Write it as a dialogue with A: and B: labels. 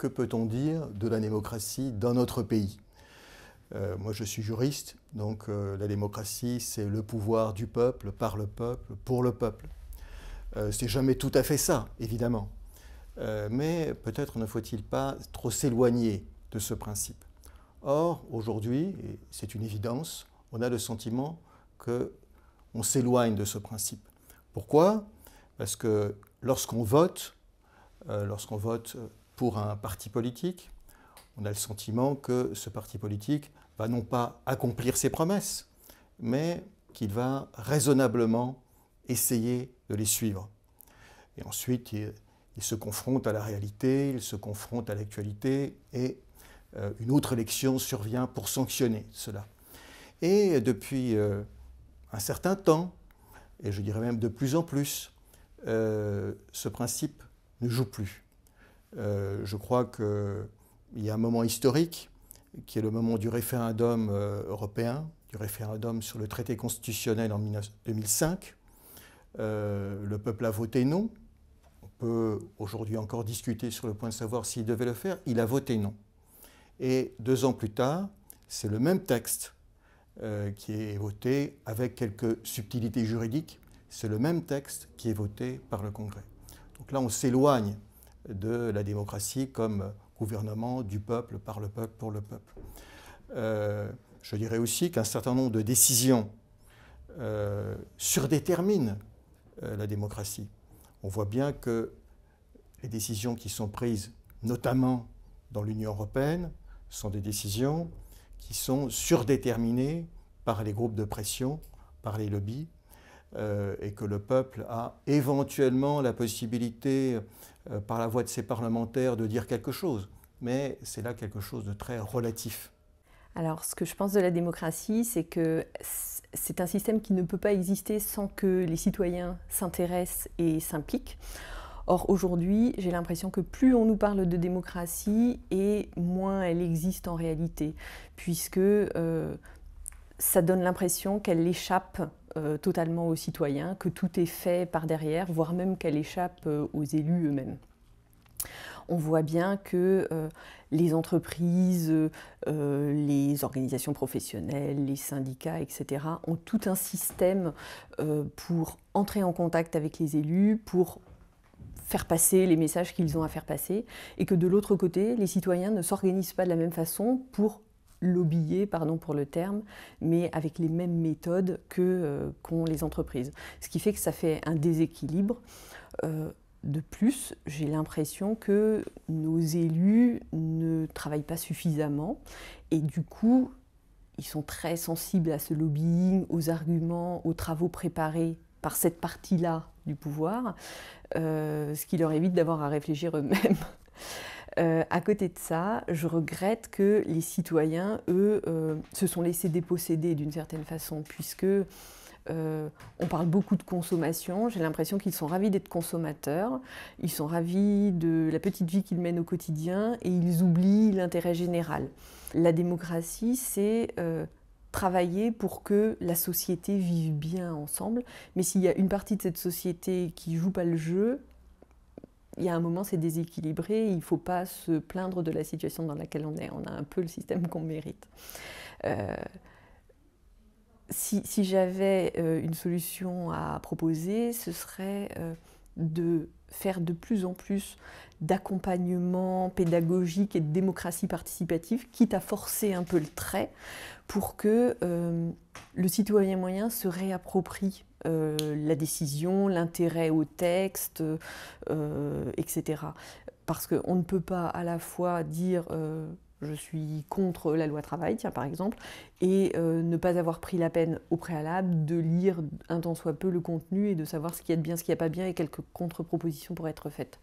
A: que peut-on dire de la démocratie dans notre pays? Moi, je suis juriste, donc la démocratie, c'est le pouvoir du peuple, par le peuple, pour le peuple. C'est jamais tout à fait ça, évidemment. Mais peut-être ne faut-il pas trop s'éloigner de ce principe. Or, aujourd'hui, et c'est une évidence, on a le sentiment qu'on s'éloigne de ce principe. Pourquoi? Parce que lorsqu'on vote pour un parti politique, on a le sentiment que ce parti politique va non pas accomplir ses promesses, mais qu'il va raisonnablement essayer de les suivre. Et ensuite, il se confronte à la réalité, il se confronte à l'actualité, et une autre élection survient pour sanctionner cela. Et depuis un certain temps, et je dirais même de plus en plus, ce principe ne joue plus. Je crois qu'il y a un moment historique, qui est le moment du référendum européen, du référendum sur le traité constitutionnel en 2005. Le peuple a voté non. On peut aujourd'hui encore discuter sur le point de savoir s'il devait le faire. Il a voté non. Et 2 ans plus tard, c'est le même texte qui est voté avec quelques subtilités juridiques. C'est le même texte qui est voté par le Congrès. Donc là, on s'éloigne de la démocratie comme gouvernement du peuple, par le peuple, pour le peuple. Je dirais aussi qu'un certain nombre de décisions surdéterminent la démocratie. On voit bien que les décisions qui sont prises, notamment dans l'Union européenne, sont des décisions qui sont surdéterminées par les groupes de pression, par les lobbies, et que le peuple a éventuellement la possibilité, par la voix de ses parlementaires, de dire quelque chose. Mais c'est là quelque chose de très relatif.
B: Alors, ce que je pense de la démocratie, c'est que c'est un système qui ne peut pas exister sans que les citoyens s'intéressent et s'impliquent. Or, aujourd'hui, j'ai l'impression que plus on nous parle de démocratie, et moins elle existe en réalité, puisque ça donne l'impression qu'elle échappe totalement aux citoyens, que tout est fait par derrière, voire même qu'elle échappe aux élus eux-mêmes. On voit bien que les entreprises, les organisations professionnelles, les syndicats, etc. ont tout un système pour entrer en contact avec les élus, pour faire passer les messages qu'ils ont à faire passer, et que de l'autre côté, les citoyens ne s'organisent pas de la même façon pour lobbyer, pardon pour le terme, mais avec les mêmes méthodes qu'ont les entreprises. Ce qui fait que ça fait un déséquilibre. De plus, j'ai l'impression que nos élus ne travaillent pas suffisamment, et du coup, ils sont très sensibles à ce lobbying, aux arguments, aux travaux préparés par cette partie-là du pouvoir, ce qui leur évite d'avoir à réfléchir eux-mêmes. À côté de ça, je regrette que les citoyens, eux, se sont laissés déposséder d'une certaine façon, puisque on parle beaucoup de consommation. J'ai l'impression qu'ils sont ravis d'être consommateurs, ils sont ravis de la petite vie qu'ils mènent au quotidien, et ils oublient l'intérêt général. La démocratie, c'est travailler pour que la société vive bien ensemble, mais s'il y a une partie de cette société qui ne joue pas le jeu, il y a un moment, c'est déséquilibré, il ne faut pas se plaindre de la situation dans laquelle on est. On a un peu le système qu'on mérite. Si j'avais une solution à proposer, ce serait de faire de plus en plus d'accompagnement pédagogique et de démocratie participative, quitte à forcer un peu le trait, pour que le citoyen moyen se réapproprie la décision, l'intérêt au texte, etc. Parce qu'on ne peut pas à la fois dire je suis contre la loi travail, tiens, par exemple, et ne pas avoir pris la peine au préalable de lire un tant soit peu le contenu et de savoir ce qu'il y a de bien, ce qu'il n'y a pas bien et quelques contre-propositions pourraient être faites.